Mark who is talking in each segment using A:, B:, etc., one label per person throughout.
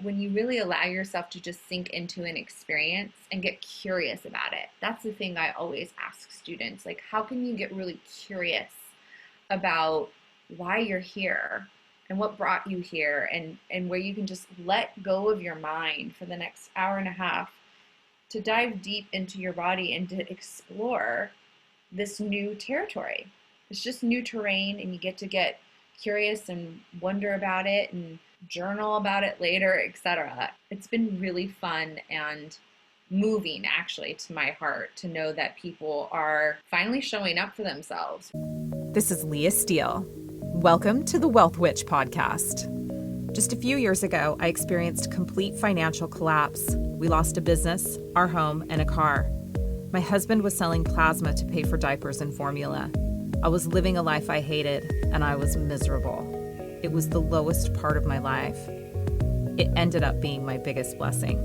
A: when you really allow yourself to just sink into an experience and get curious about it. That's the thing I always ask students, like, how can you get really curious about why you're here and what brought you here, and where you can just let go of your mind for the next hour and a half to dive deep into your body and to explore this new territory. It's just new terrain, and you get to get curious and wonder about it and journal about it later, etc. It's been really fun and moving, actually, to my heart to know that people are finally showing up for themselves.
B: This is Leah Steele. Welcome to the Wealth Witch podcast. Just a few years ago, I experienced complete financial collapse. We lost a business, our home, and a car. My husband was selling plasma to pay for diapers and formula. I was living a life I hated, and I was miserable. It was the lowest part of my life. It ended up being my biggest blessing.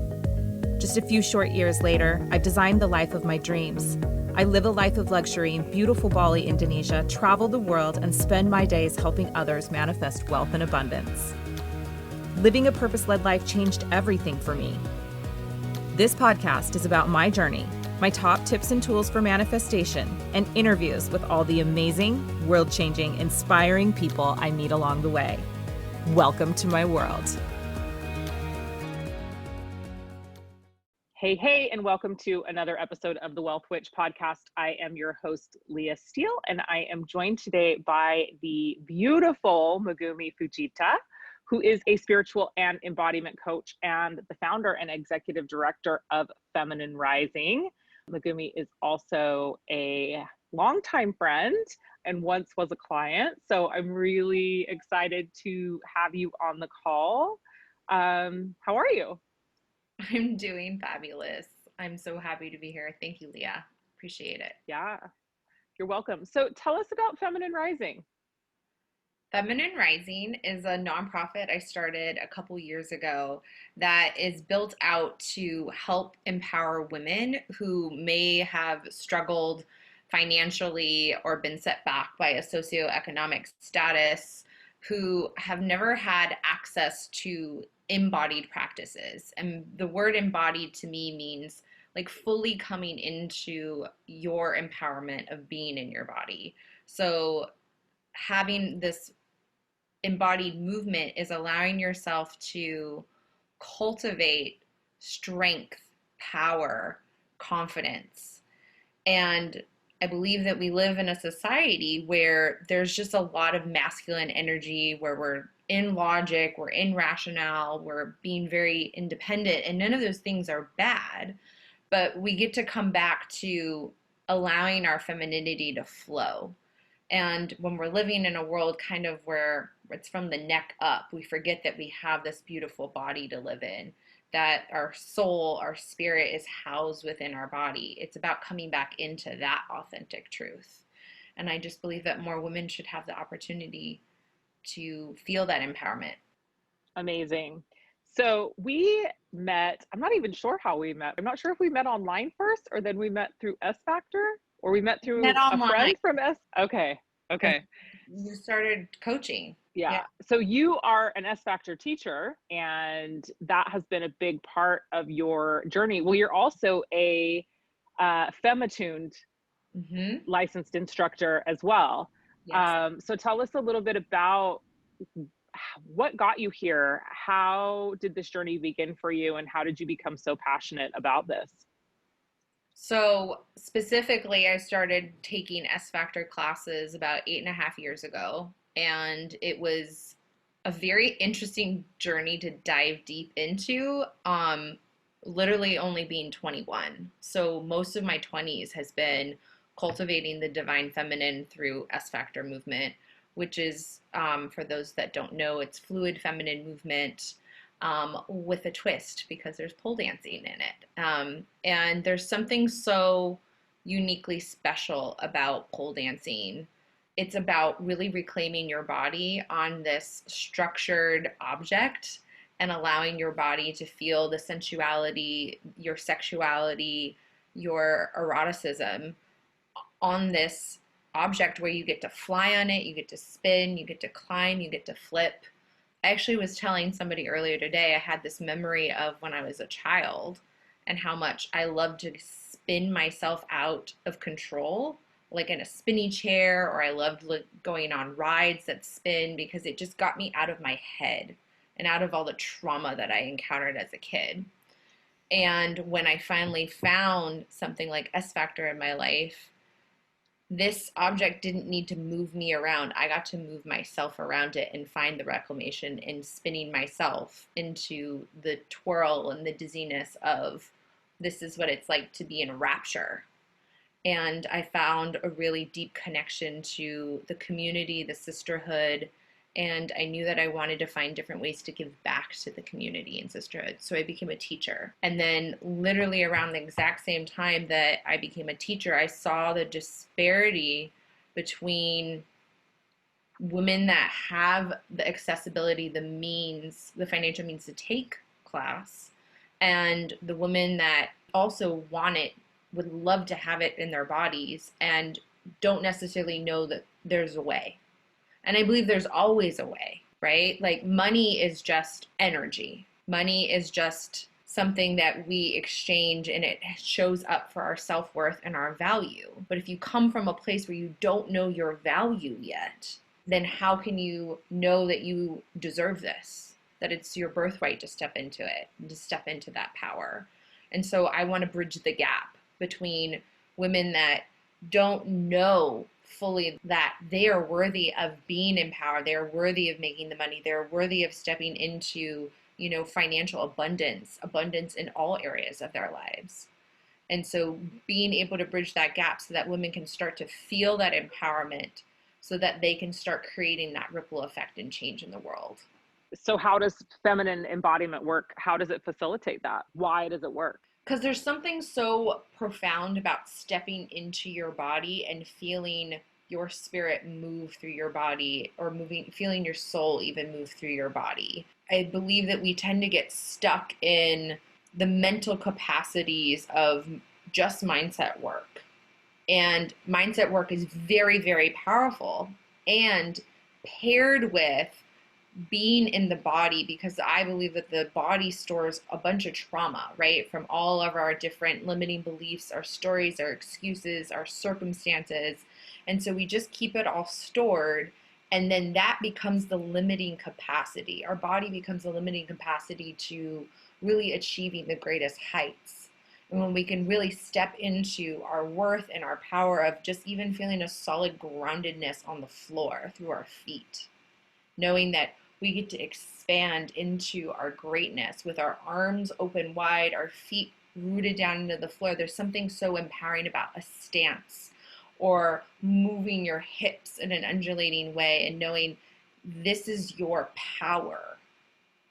B: Just a few short years later, I've designed the life of my dreams. I live a life of luxury in beautiful Bali, Indonesia, travel the world, and spend my days helping others manifest wealth and abundance. Living a purpose-led life changed everything for me. This podcast is about my journey, my top tips and tools for manifestation, and interviews with all the amazing, world-changing, inspiring people I meet along the way. Welcome to my world.
C: Hey, and welcome to another episode of the Wealth Witch podcast. I am your host, Leah Steele, and I am joined today by the beautiful Megumi Fujita, who is a spiritual and embodiment coach and the founder and executive director of Feminine Rising. Megumi is also a longtime friend and once was a client, so I'm really excited to have you on the call. How are you?
A: I'm doing fabulous. I'm so happy to be here. Thank you, Leah. Appreciate it.
C: Yeah, you're welcome. So tell us about Feminine Rising.
A: Feminine Rising is a nonprofit I started a couple years ago that is built out to help empower women who may have struggled financially or been set back by a socioeconomic status, who have never had access to embodied practices. And the word embodied to me means like fully coming into your empowerment of being in your body. So having this embodied movement is allowing yourself to cultivate strength, power, confidence. And I believe that we live in a society where there's just a lot of masculine energy, where we're in logic, we're in rationale, we're being very independent, and none of those things are bad, but we get to come back to allowing our femininity to flow. And when we're living in a world kind of where it's from the neck up, we forget that we have this beautiful body to live in, that our soul, our spirit is housed within our body. It's about coming back into that authentic truth. And I just believe that more women should have the opportunity to feel that empowerment.
C: Amazing. So we met, I'm not even sure how we met. I'm not sure if we met online first or then we met through SFactor or we met through a friend from S. Okay.
A: You started coaching.
C: Yeah. So you are an SFactor teacher, and that has been a big part of your journey. Well, you're also a Femattuned licensed instructor as well.
A: Yes.
C: So tell us a little bit about what got you here. How did this journey begin for you, and how did you become so passionate about this?
A: So specifically, I started taking SFactor classes about 8.5 years ago, and it was a very interesting journey to dive deep into, literally only being 21. So most of my 20s has been cultivating the divine feminine through SFactor movement, which is, for those that don't know, it's fluid feminine movement, with a twist, because there's pole dancing in it. And there's something so uniquely special about pole dancing. It's about really reclaiming your body on this structured object and allowing your body to feel the sensuality, your sexuality, your eroticism on this object where you get to fly on it, you get to spin, you get to climb, you get to flip. I actually was telling somebody earlier today, I had this memory of when I was a child and how much I loved to spin myself out of control, like in a spinny chair, or I loved going on rides that spin because it just got me out of my head and out of all the trauma that I encountered as a kid. And when I finally found something like SFactor in my life, this object didn't need to move me around. I got to move myself around it and find the reclamation in spinning myself into the twirl and the dizziness of this is what it's like to be in rapture. And I found a really deep connection to the community, the sisterhood, and I knew that I wanted to find different ways to give back to the community and sisterhood. So I became a teacher. And then literally around the exact same time that I became a teacher, I saw the disparity between women that have the accessibility, the means, the financial means to take class, and the women that also want it, would love to have it in their bodies, and don't necessarily know that there's a way. And I believe there's always a way, right? Like money is just energy. Money is just something that we exchange and it shows up for our self-worth and our value. But if you come from a place where you don't know your value yet, then how can you know that you deserve this? That it's your birthright to step into it, to step into that power. And so I want to bridge the gap between women that don't know fully that they are worthy of being empowered, they're worthy of making the money, they're worthy of stepping into, financial abundance in all areas of their lives. And so being able to bridge that gap so that women can start to feel that empowerment so that they can start creating that ripple effect and change in the world.
C: So how does feminine embodiment work? How does it facilitate that? Why does it work?
A: Because there's something so profound about stepping into your body and feeling your spirit move through your body, or feeling your soul even move through your body. I believe that we tend to get stuck in the mental capacities of just mindset work. And mindset work is very, very powerful, and paired with being in the body, because I believe that the body stores a bunch of trauma, right? From all of our different limiting beliefs, our stories, our excuses, our circumstances. And so we just keep it all stored. And then that becomes the limiting capacity. Our body becomes the limiting capacity to really achieving the greatest heights. And when we can really step into our worth and our power of just even feeling a solid groundedness on the floor through our feet, knowing that we get to expand into our greatness with our arms open wide, our feet rooted down into the floor. There's something so empowering about a stance or moving your hips in an undulating way and knowing this is your power.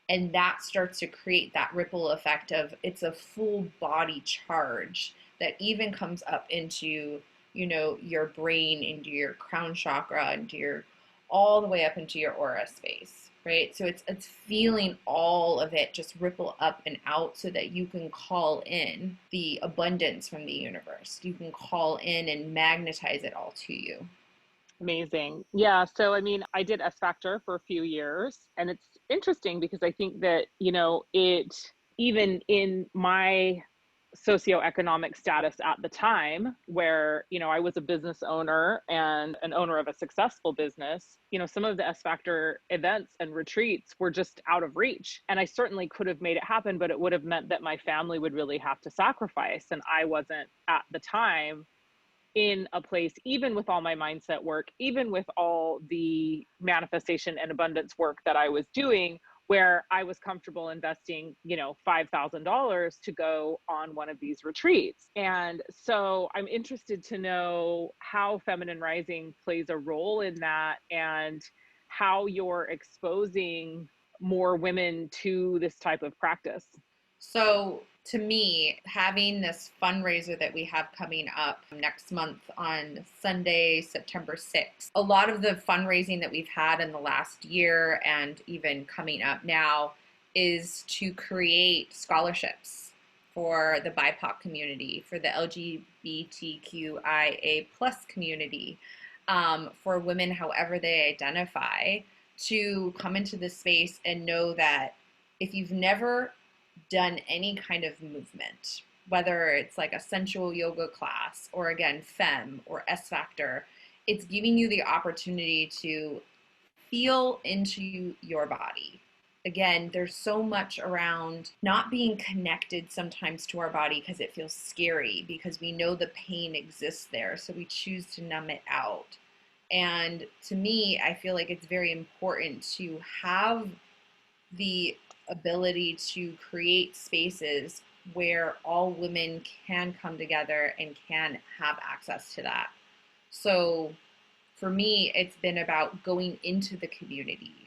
A: And that starts to create that ripple effect of it's a full body charge that even comes up into, your brain, into your crown chakra, into your all the way up into your aura space, right? So it's feeling all of it just ripple up and out so that you can call in the abundance from the universe. You can call in and magnetize it all to you.
C: Amazing. Yeah. So, I did SFactor for a few years, and it's interesting because I think that, it, even in my socioeconomic status at the time where, I was a business owner and an owner of a successful business, some of the SFactor events and retreats were just out of reach. And I certainly could have made it happen, but it would have meant that my family would really have to sacrifice. And I wasn't at the time in a place, even with all my mindset work, even with all the manifestation and abundance work that I was doing, where I was comfortable investing, $5,000 to go on one of these retreats. And so I'm interested to know how Feminine Rising plays a role in that, and how you're exposing more women to this type of practice.
A: So to me, having this fundraiser that we have coming up next month on Sunday, September 6th, a lot of the fundraising that we've had in the last year and even coming up now is to create scholarships for the BIPOC community, for the LGBTQIA plus community, for women however they identify, to come into this space and know that if you've never done any kind of movement, whether it's like a sensual yoga class or again, fem or SFactor, it's giving you the opportunity to feel into your body. Again, there's so much around not being connected sometimes to our body because it feels scary, because we know the pain exists there, so we choose to numb it out. And to me, I feel like it's very important to have the ability to create spaces where all women can come together and can have access to that. So for me, it's been about going into the communities,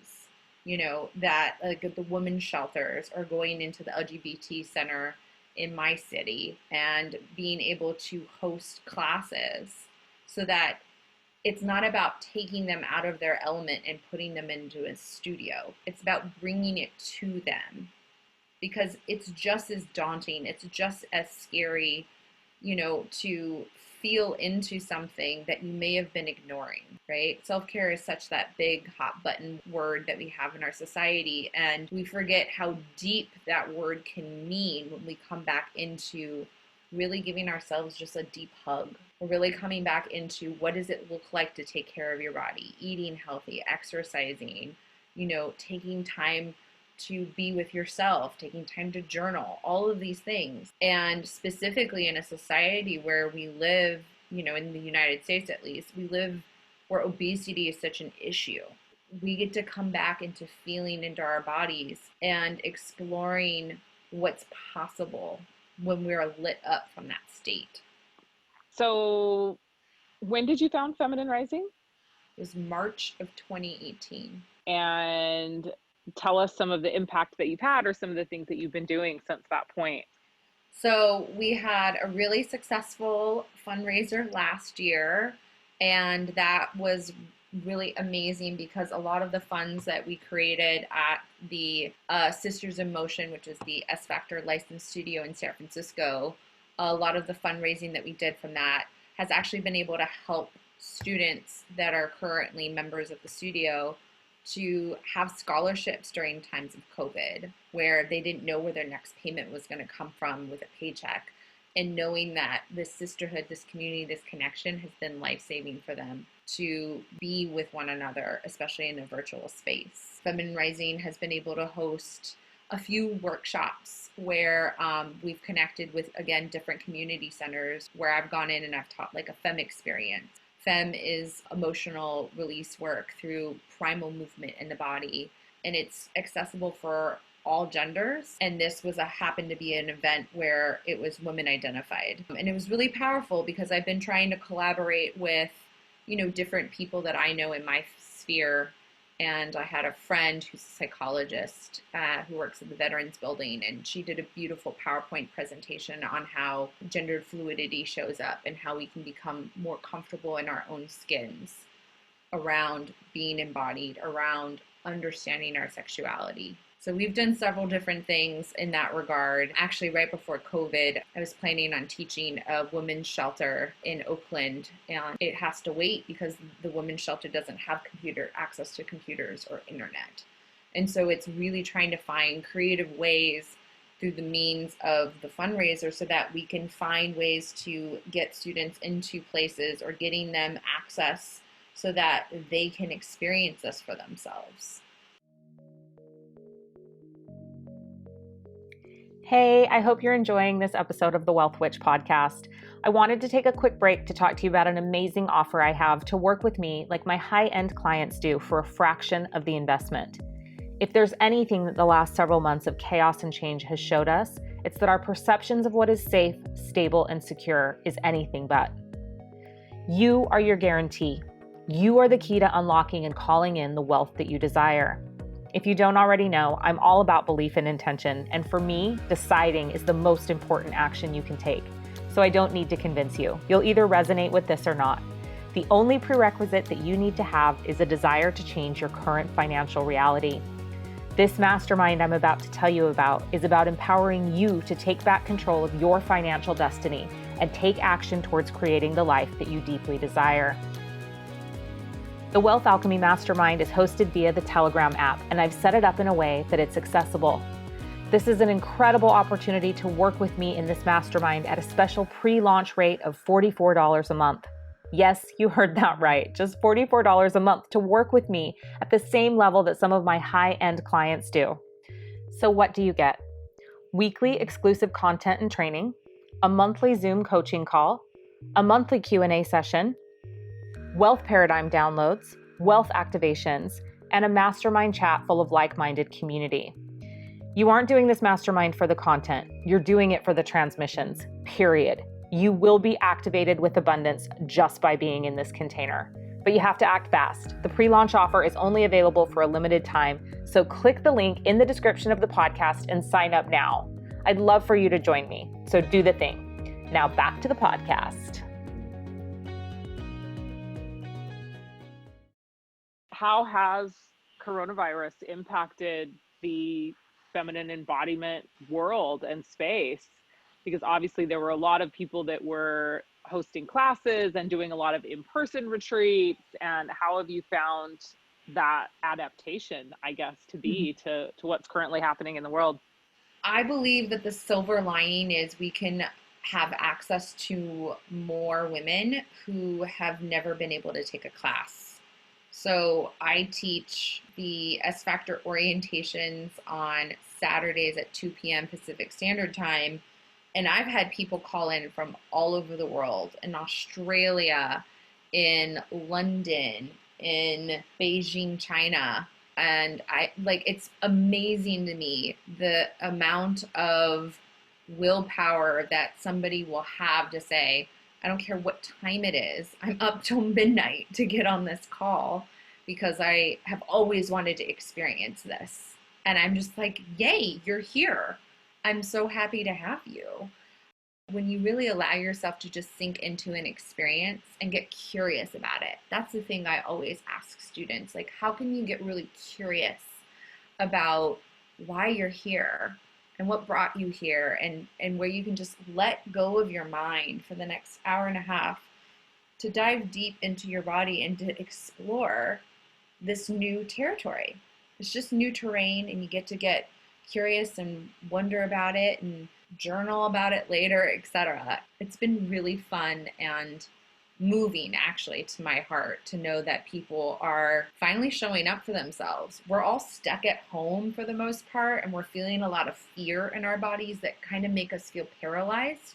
A: that like the women's shelters, or going into the LGBT center in my city and being able to host classes so that it's not about taking them out of their element and putting them into a studio. It's about bringing it to them, because it's just as daunting. It's just as scary, to feel into something that you may have been ignoring, right? Self-care is such that big hot button word that we have in our society, and we forget how deep that word can mean when we come back into really giving ourselves just a deep hug. We're really coming back into what does it look like to take care of your body, eating healthy, exercising, taking time to be with yourself, taking time to journal, all of these things. And specifically in a society where we live, in the United States at least, we live where obesity is such an issue. We get to come back into feeling into our bodies and exploring what's possible when we're lit up from that state.
C: So when did you found Feminine Rising?
A: It was March of 2018.
C: And tell us some of the impact that you've had or some of the things that you've been doing since that point.
A: So we had a really successful fundraiser last year, and that was really amazing because a lot of the funds that we created at the Sisters in Motion, which is the SFactor licensed studio in San Francisco, a lot of the fundraising that we did from that has actually been able to help students that are currently members of the studio to have scholarships during times of COVID, where they didn't know where their next payment was going to come from with a paycheck. And knowing that this sisterhood, this community, this connection has been life-saving for them to be with one another, especially in a virtual space. Feminine Rising has been able to host a few workshops where we've connected with, again, different community centers where I've gone in and I've taught like a fem experience. Fem is emotional release work through primal movement in the body, and it's accessible for all genders. And this was happened to be an event where it was women identified. And it was really powerful because I've been trying to collaborate with, different people that I know in my sphere. And I had a friend who's a psychologist who works at the Veterans Building, and she did a beautiful PowerPoint presentation on how gender fluidity shows up and how we can become more comfortable in our own skins around being embodied, around understanding our sexuality. So we've done several different things in that regard. Actually, right before COVID, I was planning on teaching a women's shelter in Oakland, and it has to wait because the women's shelter doesn't have access to computers or internet. And so it's really trying to find creative ways through the means of the fundraiser so that we can find ways to get students into places or getting them access so that they can experience this for themselves.
B: Hey, I hope you're enjoying this episode of the Wealth Witch podcast. I wanted to take a quick break to talk to you about an amazing offer I have to work with me like my high-end clients do for a fraction of the investment. If there's anything that the last several months of chaos and change has showed us, it's that our perceptions of what is safe, stable, and secure is anything but. You are your guarantee. You are the key to unlocking and calling in the wealth that you desire. If you don't already know, I'm all about belief and intention, and for me, deciding is the most important action you can take. So I don't need to convince you. You'll either resonate with this or not. The only prerequisite that you need to have is a desire to change your current financial reality. This mastermind I'm about to tell you about is about empowering you to take back control of your financial destiny and take action towards creating the life that you deeply desire. The Wealth Alchemy Mastermind is hosted via the Telegram app, and I've set it up in a way that it's accessible. This is an incredible opportunity to work with me in this mastermind at a special pre-launch rate of $44 a month. Yes, you heard that right. Just $44 a month to work with me at the same level that some of my high-end clients do. So what do you get? Weekly exclusive content and training, a monthly Zoom coaching call, a monthly Q&A session, wealth paradigm downloads, wealth activations, and a mastermind chat full of like-minded community. You aren't doing this mastermind for the content. You're doing it for the transmissions, period. You will be activated with abundance just by being in this container. But you have to act fast. The pre-launch offer is only available for a limited time, so click the link in the description of the podcast and sign up now. I'd love for you to join me, so do the thing. Now back to the podcast.
C: How has coronavirus impacted the feminine embodiment world and space? Because obviously there were a lot of people that were hosting classes and doing a lot of in-person retreats. And how have you found that adaptation, I guess, to be to what's currently happening in the world?
A: I believe that the silver lining is we can have access to more women who have never been able to take a class. So I teach the SFactor orientations on Saturdays at 2 p.m. Pacific Standard Time. And I've had people call in from all over the world, in Australia, in London, in Beijing, China. And it's amazing to me the amount of willpower that somebody will have to say, I don't care what time it is, I'm up till midnight to get on this call because I have always wanted to experience this. And I'm just like, yay, you're here. I'm so happy to have you. When you really allow yourself to just sink into an experience and get curious about it, that's the thing I always ask students, like, how can you get really curious about why you're here and what brought you here, and where you can just let go of your mind for the next hour and a half to dive deep into your body and to explore this new territory. It's just new terrain, and you get to get curious and wonder about it and journal about it later, etc. It's been really fun and moving, actually, to my heart to know that people are finally showing up for themselves. We're all stuck at home for the most part, and we're feeling a lot of fear in our bodies that kind of make us feel paralyzed.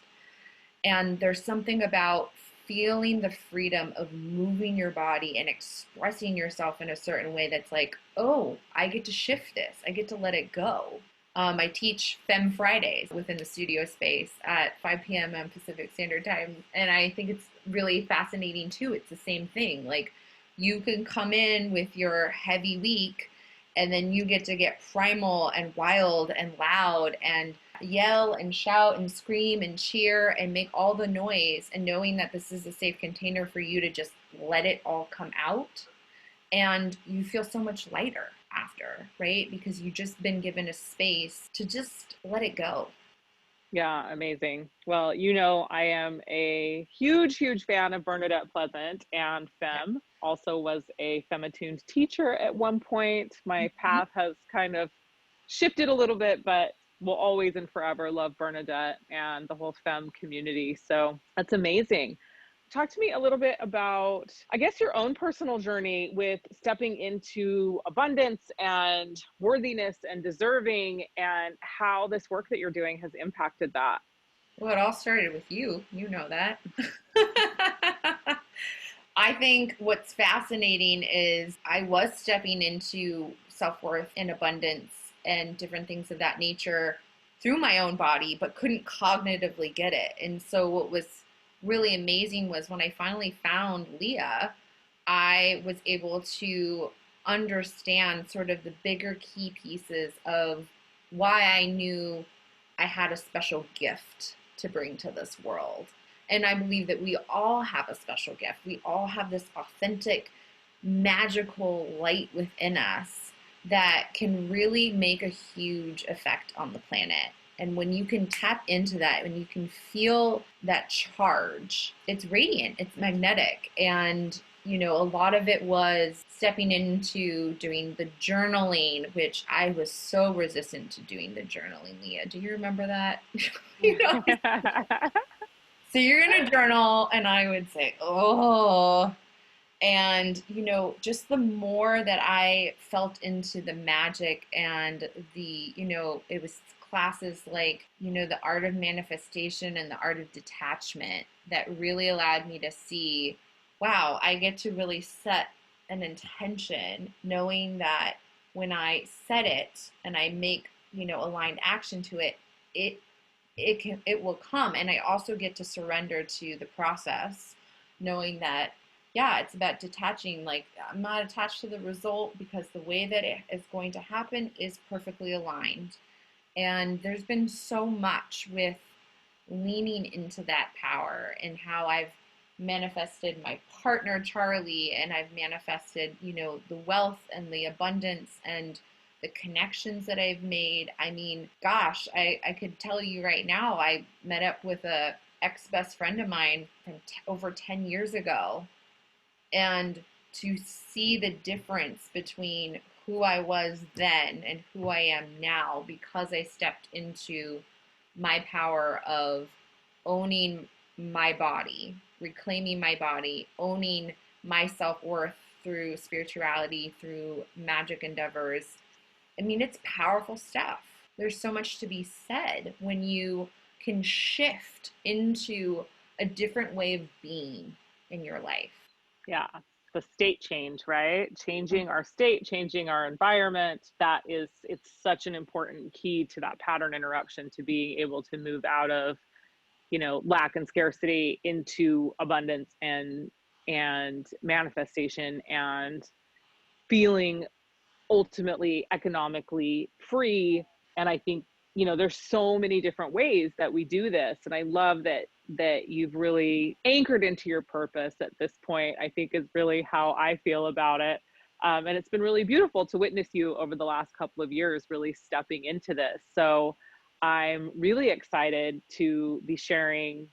A: And there's something about feeling the freedom of moving your body and expressing yourself in a certain way that's like, oh, I get to shift this. I get to let it go. I teach Femme Fridays within the studio space at 5 p.m. Pacific Standard Time. And I think it's really fascinating too. It's the same thing. Like, you can come in with your heavy week, and then you get to get primal and wild and loud and yell and shout and scream and cheer and make all the noise, and knowing that this is a safe container for you to just let it all come out. And you feel so much lighter after, right? Because you've just been given a space to just let it go.
C: Yeah, amazing. Well, you know, I am a huge, huge fan of Bernadette Pleasant, and Femme. Also was a Femme-attuned teacher at one point. My path has kind of shifted a little bit, but will always and forever love Bernadette and the whole Femme community. So that's amazing. Talk to me a little bit about, I guess, your own personal journey with stepping into abundance and worthiness and deserving, and how this work that you're doing has impacted that.
A: Well, it all started with you. You know that. I think what's fascinating is I was stepping into self-worth and abundance and different things of that nature through my own body, but couldn't cognitively get it. And so what was really amazing was when I finally found Leah, I was able to understand sort of the bigger key pieces of why I knew I had a special gift to bring to this world. And I believe that we all have a special gift. We all have this authentic, magical light within us that can really make a huge effect on the planet. And when you can tap into that, when you can feel that charge, it's radiant, it's magnetic. And a lot of it was stepping into doing the journaling, which I was so resistant to doing the journaling, Leah. Do you remember that? you know, so you're in a journal, and I would say, oh. And, just the more that I felt into the magic and it was classes like, the art of manifestation and the art of detachment that really allowed me to see, wow, I get to really set an intention knowing that when I set it and I make, aligned action to it, it will come. And I also get to surrender to the process, knowing that, yeah, it's about detaching. Like, I'm not attached to the result because the way that it is going to happen is perfectly aligned. And there's been so much with leaning into that power and how I've manifested my partner, Charlie, and I've manifested, the wealth and the abundance and the connections that I've made. I mean, gosh, I could tell you right now, I met up with a ex-best friend of mine from over 10 years ago. And to see the difference between who I was then and who I am now, because I stepped into my power of owning my body, reclaiming my body, owning my self-worth through spirituality, through magic endeavors. I mean, it's powerful stuff. There's so much to be said when you can shift into a different way of being in your life.
C: Yeah, the state change, right? Changing our state, changing our environment. It's such an important key to that pattern interruption, to being able to move out of, lack and scarcity into abundance and manifestation and feeling ultimately economically free. And I think, there's so many different ways that we do this. And I love that you've really anchored into your purpose at this point, I think is really how I feel about it. And it's been really beautiful to witness you over the last couple of years, really stepping into this. So I'm really excited to be sharing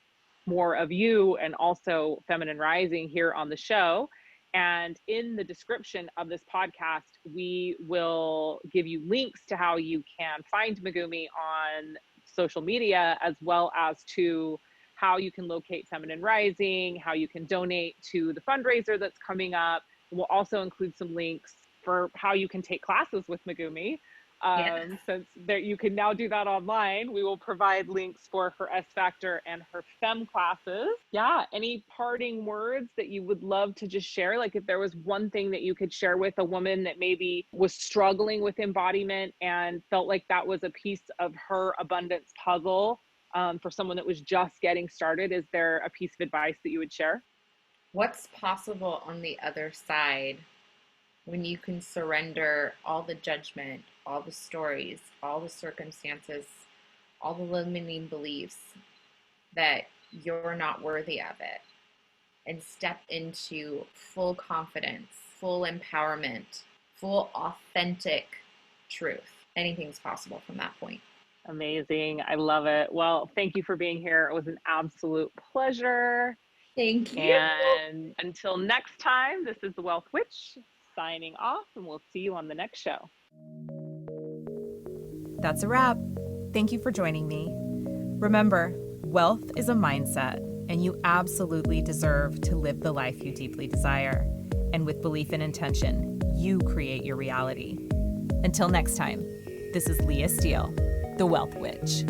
C: more of you and also Feminine Rising here on the show. And in the description of this podcast, we will give you links to how you can find Megumi on social media, as well as to how you can locate Feminine Rising, how you can donate to the fundraiser that's coming up. We'll also include some links for how you can take classes with Megumi.
A: Yes.
C: Since there, you can now do that online, we will provide links for her SFactor and her Fem classes. Yeah, any parting words that you would love to just share? Like, if there was one thing that you could share with a woman that maybe was struggling with embodiment and felt like that was a piece of her abundance puzzle, for someone that was just getting started, is there a piece of advice that you would share?
A: What's possible on the other side when you can surrender all the judgment, all the stories, all the circumstances, all the limiting beliefs that you're not worthy of it, and step into full confidence, full empowerment, full authentic truth? Anything's possible from that point.
C: Amazing. I love it. Well, thank you for being here. It was an absolute pleasure.
A: Thank you.
C: And until next time, this is the Wealth Witch signing off, and we'll see you on the next show.
B: That's a wrap. Thank you for joining me. Remember, wealth is a mindset, and you absolutely deserve to live the life you deeply desire. And with belief and intention, you create your reality. Until next time, this is Leah Steele, the Wealth Witch.